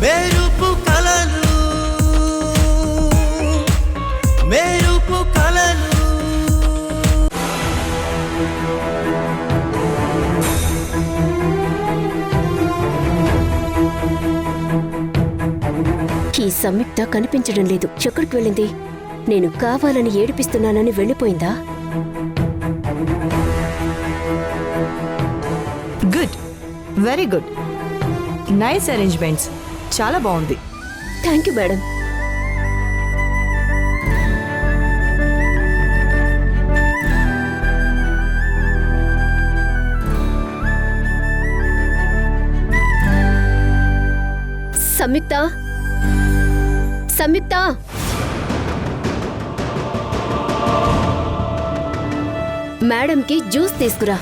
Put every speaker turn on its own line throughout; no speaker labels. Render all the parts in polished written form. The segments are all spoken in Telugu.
మెరుపు కలలు మెరుపు కలలు
ఈ సంయుక్త కనిపించడం లేదు. ఎక్కడికి వెళ్ళింది? నేను కావాలని ఏడిపిస్తున్నానని వెళ్ళిపోయిందా?
Good, very good, nice arrangements, చాలా బాగుంది.
Thank you madam. Samyuktha, Samyuktha, మేడంకి జ్యూస్ తీసుకురా.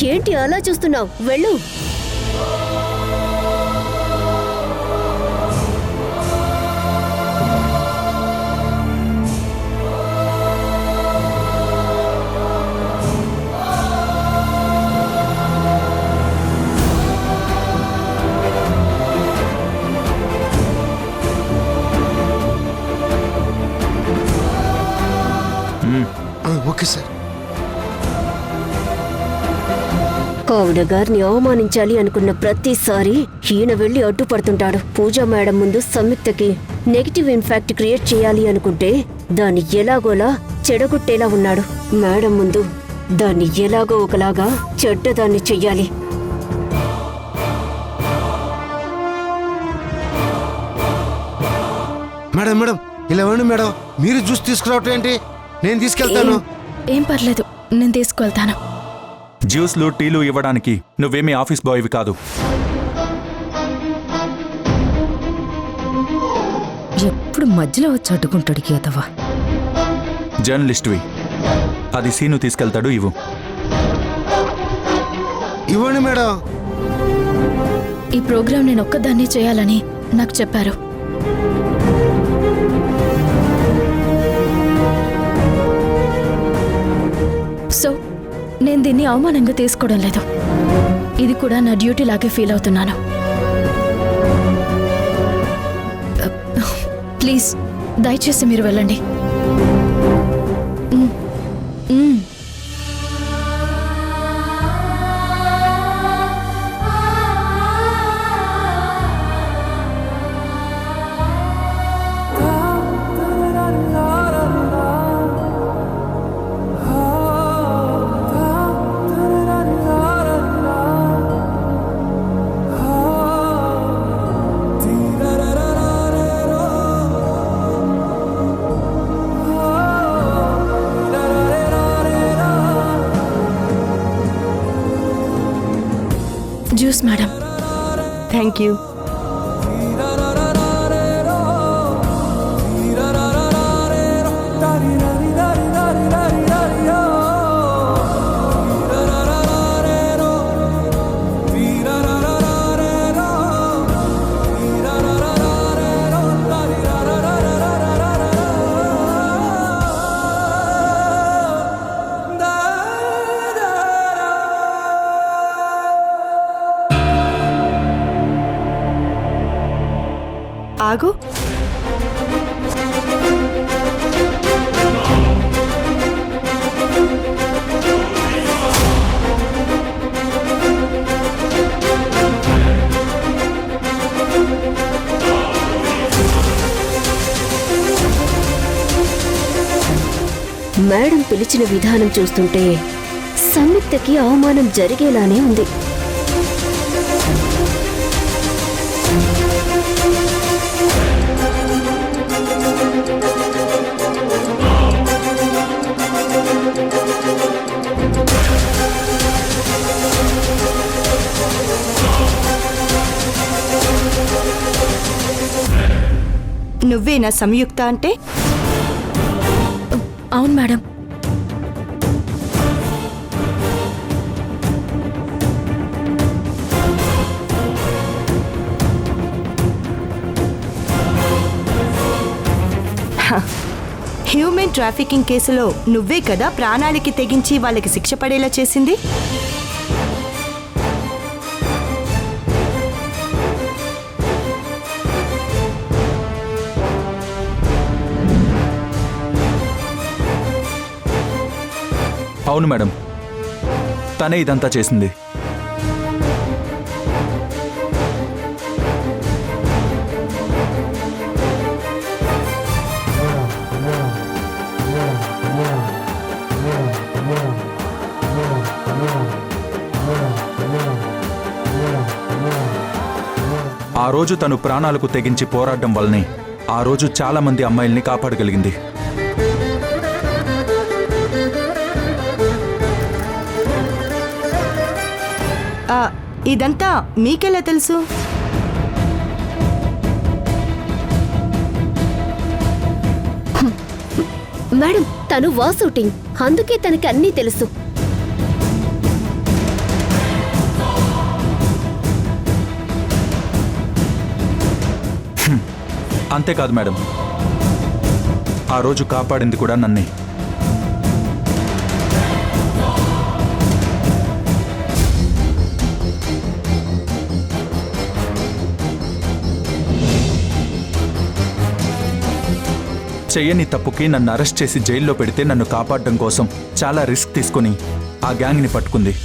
ఏంటి అలా చూస్తున్నావు? వెళ్ళు.
Okay sir.
ఆవిడ గారిని అవమానించాలి అనుకున్న ప్రతిసారి ఈయన వెళ్లి అడ్డుపడుతుంటాడు. పూజా మేడం ముందు సంయుక్తకి నెగిటివ్ ఇంపాక్ట్ క్రియేట్ చేయాలి అనుకుంటే దాన్ని ఎలాగోలా చెడగొట్టేలా ఉన్నాడు. మేడం ముందు దాన్ని ఎలాగో ఒకలాగా చెడ్డదాన్ని చెయ్యాలి.
మేడం మేడం ఇలా ఇవ్వండి మేడం. మీరు జ్యూస్ తీసుకురావటం ఏంటి? నేను తీసుకెళ్తాను.
ఏం పర్లేదు, నేను తీసుకువెళ్తాను.
జ్యూస్లు టీలు ఇవ్వడానికి నువ్వేమీ ఆఫీస్ బాయ్వి కాదు.
ఎప్పుడు మధ్యలో వచ్చి అడ్డుకుంటాడు కేతవా.
జర్నలిస్ట్వి, అది సీను తీసుకెళ్తాడు. ఇవ్వు.
ఇవ్వండి మేడం.
ఈ ప్రోగ్రాం నేను ఒక్కదాన్ని చేయాలని నాకు చెప్పారు. సో నేను దీన్ని అవమానంగా తీసుకోవడం లేదు. ఇది కూడా నా డ్యూటీ లాగే ఫీల్ అవుతున్నాను. ప్లీజ్ దయచేసి మీరు వెళ్ళండి. Juice madam.
Thank you. ఆగు.
మేడం పిలిచిన విధానం చూస్తుంటే సంయుక్తకి అవమానం జరిగేలానే ఉంది.
నువ్వేనా సంయుక్త అంటే?
అవును మేడం.
హ్యూమన్ ట్రాఫికింగ్ కేసులో నువ్వే కదా ప్రాణాలకి తెగించి వాళ్ళకి శిక్ష పడేలా చేసింది.
అవును మేడం, తనే ఇదంతా చేసింది. ఆ రోజు తను ప్రాణాలకు తెగించి పోరాడడం వల్లనే ఆ రోజు చాలా మంది అమ్మాయిల్ని కాపాడగలిగింది.
ఇదంతా మీకెలా తెలుసు?
మేడం, తను వా షూటింగ్, అందుకే తనకి అన్నీ తెలుసు.
అంతేకాదు మేడం, ఆ రోజు కాపాడింది కూడా నన్నే. చెయ్యని తప్పుకి నన్ను అరెస్ట్ చేసి జైల్లో పెడితే నన్ను కాపాడడం కోసం చాలా రిస్క్ తీసుకుని ఆ గ్యాంగ్ని పట్టుకుంది.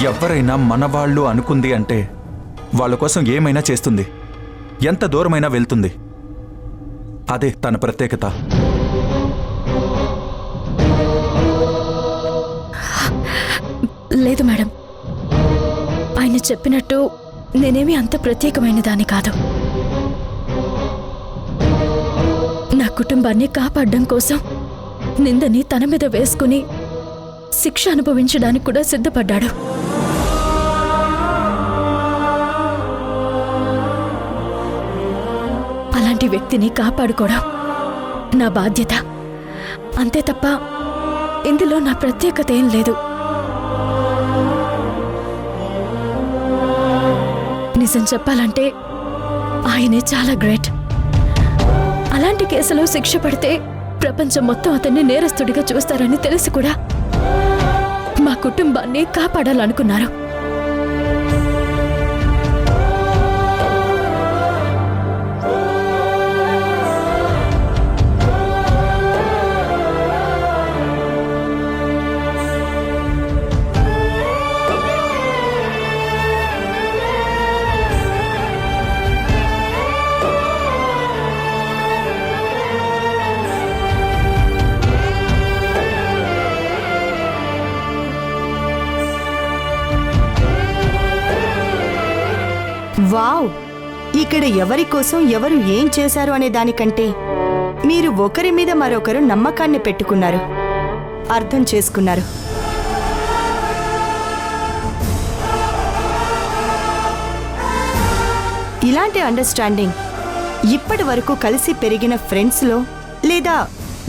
ఎవరైనా మనవాళ్ళు అనుకుంది అంటే వాళ్ళ కోసం ఏమైనా చేస్తుంది, ఎంత దూరమైనా వెళ్తుంది. అదే తన ప్రత్యేకత.
లేదు మేడం, ఆయన చెప్పినట్టు నేనేమీ అంత ప్రత్యేకమైన దాన్ని కాదు. నా కుటుంబాన్ని కాపాడడం కోసం నిందని తన మీద వేసుకుని శిక్ష అనుభవించడానికి కూడా సిద్ధపడ్డాడు. అలాంటి వ్యక్తిని కాపాడుకోవడం నా బాధ్యత, అంతే తప్ప ఇందులో నా ప్రత్యేకత ఏం లేదు. నిజం చెప్పాలంటే ఆయనే చాలా గ్రేట్. అలాంటి కేసులో శిక్ష పడితే ప్రపంచం మొత్తం అతన్ని నేరస్తుడిగా చూస్తారని తెలిసి కూడా మా కుటుంబాన్ని కాపాడాలనుకున్నారు.
వావ్! ఇక్కడ ఎవరి కోసం ఎవరు ఏం చేశారు అనే దానికంటే మీరు ఒకరి మీద మరొకరు నమ్మకాన్ని పెట్టుకున్నారు, అర్థం చేసుకున్నారు. ఇలాంటి అండర్స్టాండింగ్ ఇప్పటి వరకు కలిసి పెరిగిన ఫ్రెండ్స్లో లేదా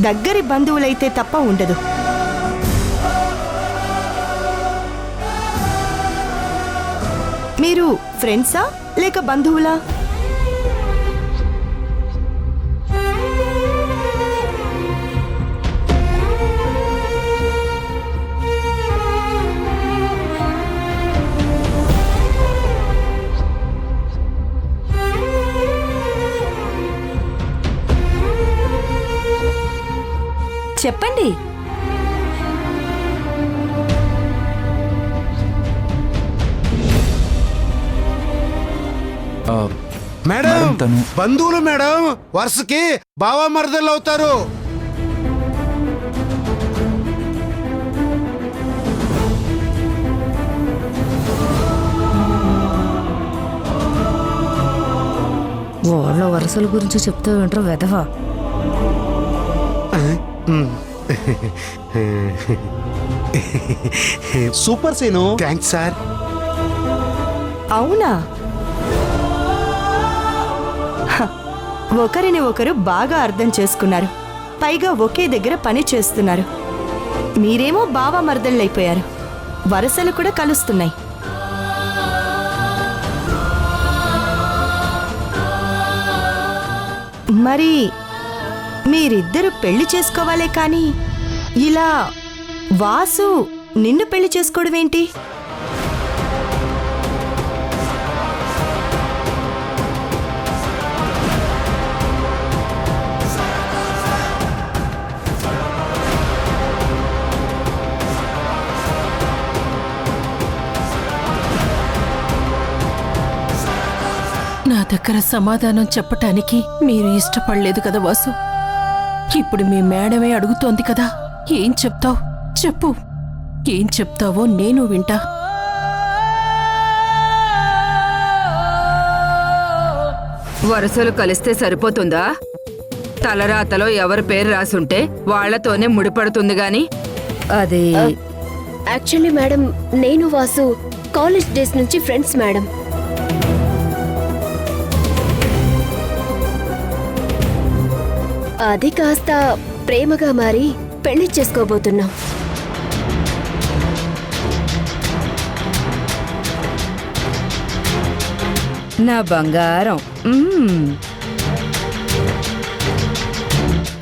దగ్గరి బంధువులైతే తప్ప ఉండదు. మీరు ఫ్రెండ్సా లేక బంధువులా? చెప్పండి.
మేడం
మేడం, తను-
బంధువులు మేడం, వరుసకి బావా మరదళ్ళు అవుతారు.
వాళ్ళ వరుసల గురించి చెప్తూ వింటారు వెధవా.
Super scene. Thanks sir.
అవునా? హ, ఒకరిని ఒకరు బాగా అర్థం చేసుకున్నారు. పైగా ఒకే దగ్గర పని చేస్తున్నారు. మీరేమో బావ మరదళ్ళైపోయారు. వరసలు కూడా కలుస్తున్నాయి. మరి మీరిద్దరు పెళ్లి చేసుకోవాలే కానీ ఇలా వాసు నిన్ను పెళ్లి చేసుకోవడం ఏంటి?
నా దగ్గర సమాధానం చెప్పటానికి మీరు ఇష్టపడలేదు కదా వాసు. ఇప్పుడు మీ మేడమే అడుగుతోంది కదా, ఏం చెప్తావు చెప్పు. ఏం చెప్తావో నేను వింటా.
వరుసలు కలిస్తే సరిపోతుందా? తలరాతలో ఎవరి పేరు రాసుంటే వాళ్లతోనే ముడిపడుతుంది గాని.
అది
యాక్చువల్లీ మేడం, నేను వాసు కాలేజ్ డేస్ నుంచి ఫ్రెండ్స్ మేడం. అది కాస్త ప్రేమగా మారి పెళ్లి చేసుకోబోతున్నాం.
నా బంగారం.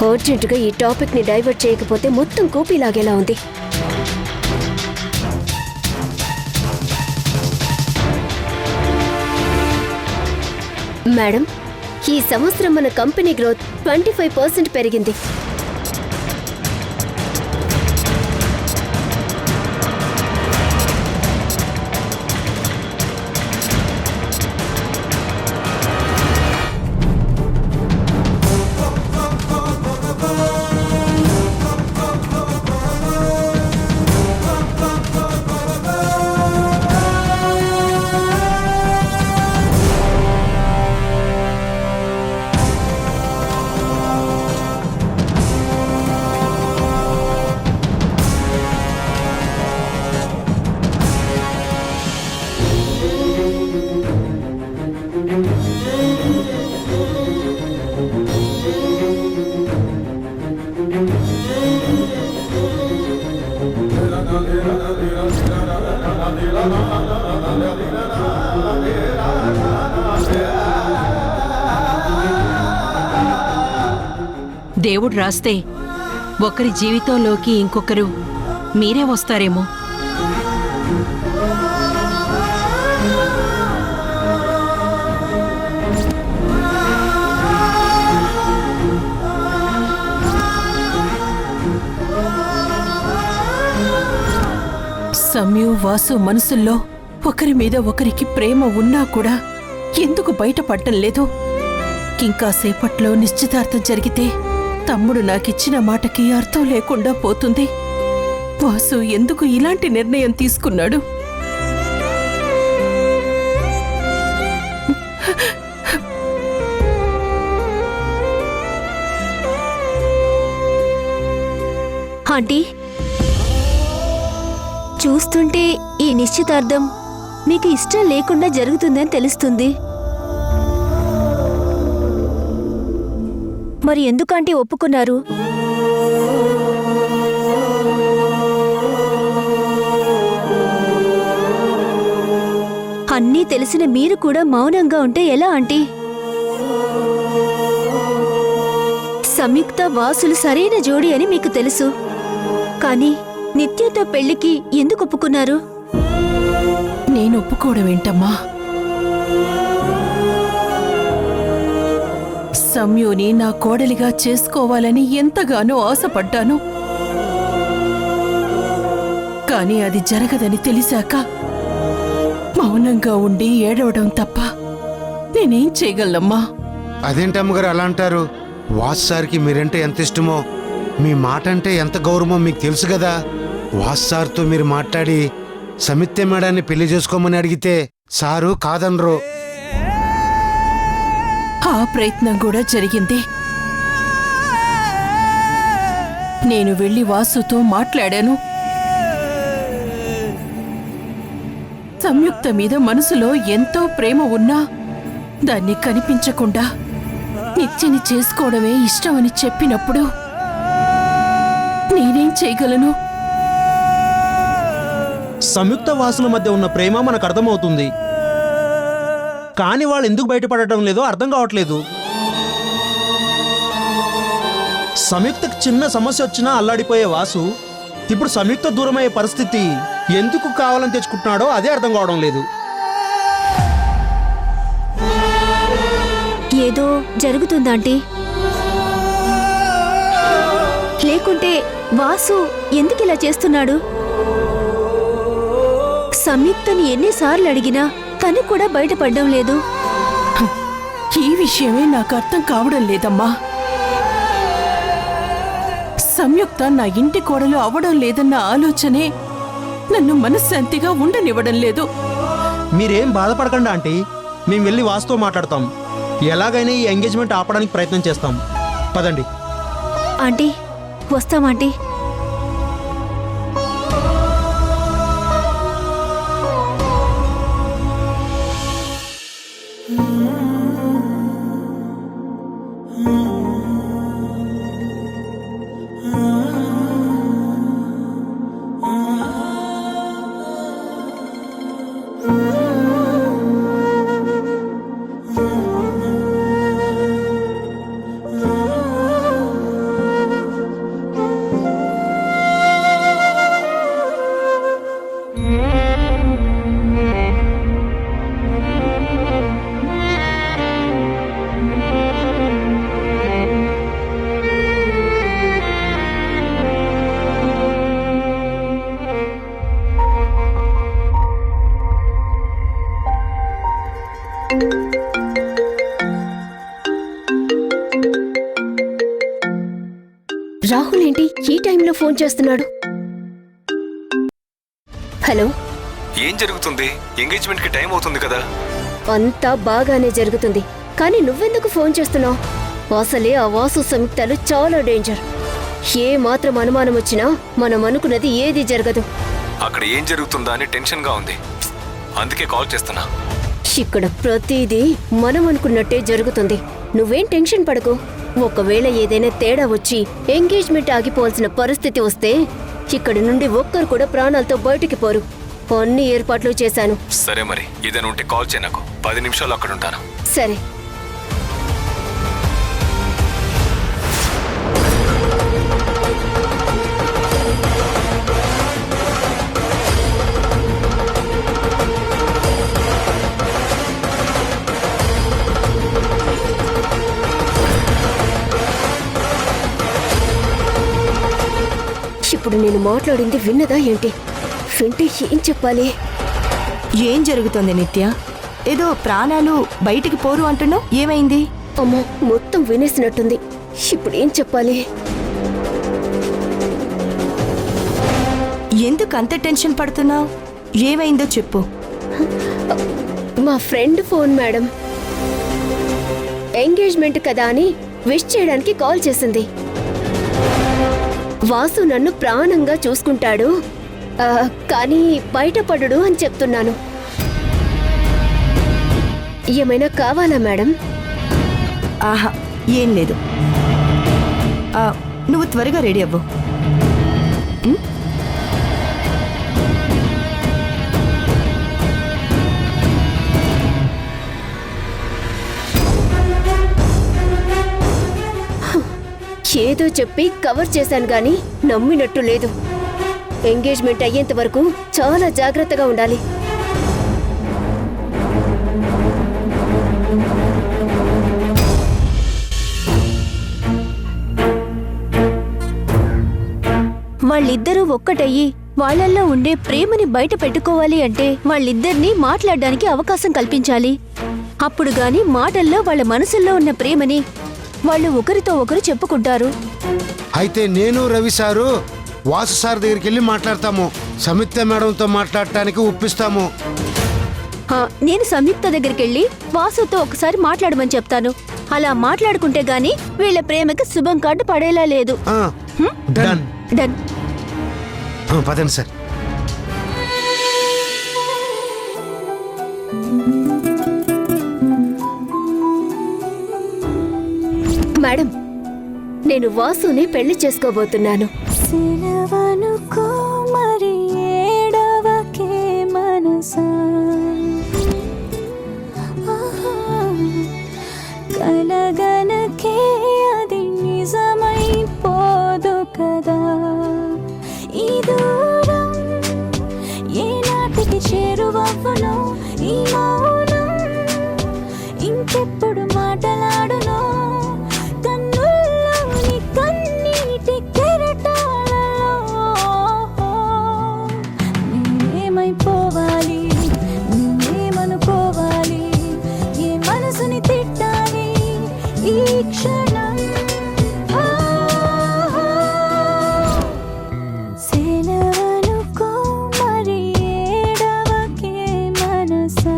అర్జెంటుగా ఈ టాపిక్ ని డైవర్ట్ చేయకపోతే మొత్తం కూపీ లాగేలా ఉంది. మేడం, ఈ సంవత్సరం మన కంపెనీ గ్రోత్ 25% పెరిగింది.
దేవుడు రాస్తే ఒకరి జీవితంలోకి ఇంకొకరు మీరే వస్తారేమో. సమ్యు వాసు మనసుల్లో ఒకరి మీద ఒకరికి ప్రేమ ఉన్నా కూడా ఎందుకు బయటపడటం లేదు? ఇంకా సేపట్లో నిశ్చితార్థం జరిగితే తమ్ముడు నాకిచ్చిన మాటకి అర్థం లేకుండా పోతుంది. వాసు ఎందుకు ఇలాంటి నిర్ణయం తీసుకున్నాడు?
ఆంటీ, చూస్తుంటే ఈ నిశ్చితార్థం మీకు ఇష్టం లేకుండా జరుగుతుందని తెలుస్తుంది. మరి ఎందుకంటే ఒప్పుకున్నారు? అన్నీ తెలిసిన మీరు కూడా మౌనంగా ఉంటే ఎలా ఆంటీ? సంయుక్త వాసులు సరైన జోడి అని మీకు తెలుసు, కానీ నిత్యతో పెళ్లికి ఎందుకు ఒప్పుకున్నారు?
నేను ఒప్పుకోవడం ఏంటమ్మా? సమ్యుని నా కోడలిగా చేసుకోవాలని ఎంతగానో ఆశపడ్డాను. కానీ అది జరగదని తెలిసాక మౌనంగా ఉండి ఏడవడం తప్ప నేనేం చేయగలనమ్మా?
అదేంటి అమ్మగారు అలా అంటారు? వాస్ సార్కి మీరంటే ఎంత ఇష్టమో, మీ మాట అంటే ఎంత గౌరవమో మీకు తెలుసు కదా. వాస్ సార్తో మీరు మాట్లాడి సమిత్య మేడాన్ని పెళ్లి చేసుకోమని అడిగితే సారు కాదనరు.
ఆ ప్రయత్నం కూడా జరిగింది. నేను వెళ్లి వాసుతో మాట్లాడాను. సంయుక్త మీద మనసులో ఎంతో ప్రేమ ఉన్నా దాన్ని కనిపించకుండా నిత్యని చేసుకోవడమే ఇష్టమని చెప్పినప్పుడు నేనేం చేయగలను?
సంయుక్త వాసుల మధ్య ఉన్న ప్రేమ మనకు అర్థమవుతుంది, కానీ వాళ్ళు ఎందుకు బయటపడటం లేదో అర్థం కావట్లేదు. సంయుక్తకు చిన్న సమస్య వచ్చినా అల్లాడిపోయే వాసు ఇప్పుడు సంయుక్త దూరమయ్యే పరిస్థితి ఎందుకు కావాలని తెచ్చుకుంటున్నాడో అదే అర్థం కావడం లేదు.
ఏదో జరుగుతుందాంటీ. లేకుంటే వాసు ఎందుకు ఇలా చేస్తున్నాడు? సంయుక్తని ఎన్నిసార్లు అడిగినా తను కూడా బయటపడడం లేదు.
ఈ విషయమే నాకు అర్థం కావడం లేదమ్మా. సంయుక్త నా ఇంటి కోడలు అవడం లేదన్న ఆలోచనే నన్ను మనశ్శాంతిగా ఉండనివ్వడం లేదు.
మీరేం బాధపడకండి ఆంటీ, మేము వెళ్ళి వాసుతో మాట్లాడతాం. ఎలాగైనా ఈ ఎంగేజ్మెంట్ ఆపడానికి ప్రయత్నం చేస్తాం. పదండి.
ఆంటీ వస్తామాంటీ.
రాహుల్ ఏంటి ఈ టైంలో ఫోన్ చేస్తున్నాడు? హలో,
ఏం జరుగుతుంది? ఎంగేజ్మెంట్ కి టైం అవుతుంది కదా.
అంతా బాగానే జరుగుతుంది, కానీ నువ్వెందుకు ఫోన్ చేస్తున్నావు? అసలే ఆ వాసు సంయుక్తాలు చాలా డేంజర్. ఏ మాత్రం అనుమానం వచ్చినా మనం అనుకున్నది ఏది జరగదు.
అక్కడ ఏం జరుగుతుందా అని టెన్షన్ గా ఉంది, అందుకే కాల్ చేస్తున్నా.
ఇక్కడ ప్రతిదీ మనం అనుకున్నట్టే జరుగుతుంది. నువ్వేం టెన్షన్ పడకు. ఒకవేళ ఏదైనా తేడా వచ్చి ఎంగేజ్మెంట్ ఆగిపోవాల్సిన పరిస్థితి వస్తే ఇక్కడి నుండి ఒక్కరు కూడా ప్రాణాలతో బయటికి పోరు. అన్ని ఏర్పాట్లు చేశాను.
సరే, మరి ఏదైనా ఉంటే కాల్ చేయ. నాకు 10 నిమిషాలు అక్కడ ఉంటాను.
సరే. ఇప్పుడు నేను మాట్లాడింది విన్నదా ఏంటి? వింటే ఏం చెప్పాలి?
ఏం జరుగుతోంది నిత్య? ఏదో ప్రాణాలు బయటికి పోరు అంటున్నావు, ఏమైంది?
అమ్మో, మొత్తం వినేసినట్టుంది. ఇప్పుడు ఏం చెప్పాలి?
ఎందుకు అంత టెన్షన్ పడుతున్నావు? ఏమైందో చెప్పు.
మా ఫ్రెండ్ ఫోన్ మేడం. ఎంగేజ్మెంట్ కదా అని విష్ చేయడానికి కాల్ చేసింది. వాసు నన్ను ప్రాణంగా చూసుకుంటాడు, కానీ బయటపడడు అని చెప్తున్నాను. ఏమైనా కావాలా మేడం?
ఆహా, ఏం లేదు. నువ్వు త్వరగా రెడీ అవ్వు.
ఏదో చెప్పి కవర్ చేశాను గాని నమ్మినట్టు లేదు. ఎంగేజ్మెంట్ అయ్యేంత వరకు చాలా జాగ్రత్తగా ఉండాలి.
వాళ్ళిద్దరూ ఒక్కటయ్యి వాళ్ళల్లో ఉండే ప్రేమని బయట పెట్టుకోవాలి అంటే వాళ్ళిద్దరినీ మాట్లాడడానికి అవకాశం కల్పించాలి.
అప్పుడు గాని మాటల్లో వాళ్ళ మనసుల్లో ఉన్న ప్రేమని వాళ్ళు ఒకరితో ఒకరు చెప్పుకుంటారు.
అయితే నేను రవి సారు వాసు సార్ దగ్గరికి వెళ్ళి మాట్లాడతాము. సంయుక్త మేడంతో మాట్లాడటానికి ఒప్పిస్తాము.
నేను సంయుక్త దగ్గరికి వెళ్ళి వాసుతో ఒకసారి మాట్లాడమని చెప్తాను. అలా మాట్లాడుకుంటే గాని వీళ్ళ ప్రేమకి శుభం కార్డు పడేలా లేదు.
Done
done.
పదండి సార్.
మేడం, నేను వాసుని పెళ్లి చేసుకోబోతున్నాను.
కలగనకే అది నిజమైపోదు కదా. ఈ దూరం ఏ నాటికి చేరువవ్వను, ఈ మౌనం ఇంకెప్పుడు మాటలాడును. కన్నుల్లోని కన్నీటి కెరటాలలో నేనేమైపోవాలి, నేనేమనుకోవాలి, ఏ మనసుని తిట్టాలి ఈ క్షణం. సెలవనుకో మరి ఏడవకే మనసా,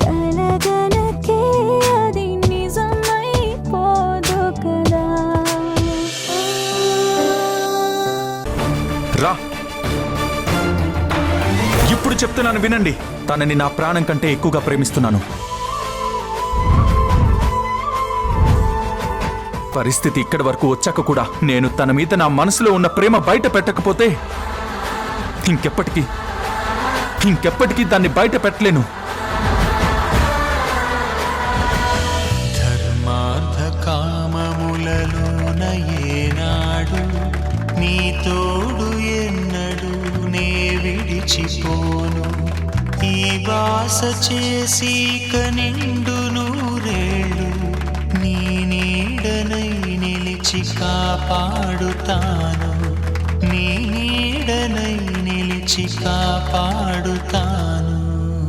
కలగనకే అది నిజమైపోదు కదా.
రా, ఇప్పుడు చెప్తున్నాను వినండి. తనని నా ప్రాణం కంటే ఎక్కువగా ప్రేమిస్తున్నాను. పరిస్థితి ఇక్కడి వరకు వచ్చాక కూడా నేను తన మీద నా మనసులో ఉన్న ప్రేమ బయట పెట్టకపోతే ఇంకెప్పటికీ దాన్ని బయట పెట్టలేను.
ధర్మార్థ కామములలోన ఏనాడు నీ తోడు ఎన్నడు నే విడిచిపోను. ఈ వాస చేసి కనిండు నూరేళ్ళు నీ నీడనై నిలిచి కాపాడుతాను. నీ నీడనై నిలిచి కాపాడుతాను.